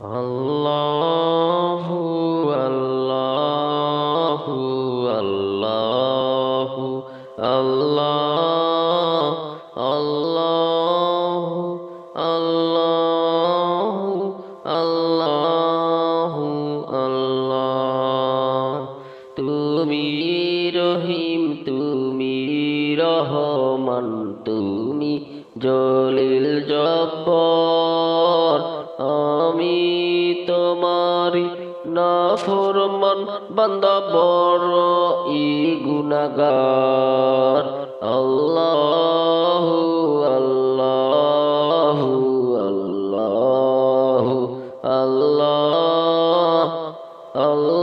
আল্লাহু আল্লাহু আল্লাহু আল্লাহ আল্লাহু আল্লাহু আল্লাহু আল্লাহ। তুমি রহিম, তুমি রহমান, তুমি জলিল জব্বার। আমি তোমারি নাফরমান বান্দা, বড়ই গুনাহগার। আল্লাহু আল্লাহু আল্লাহু আল্লাহ আল্লাহ।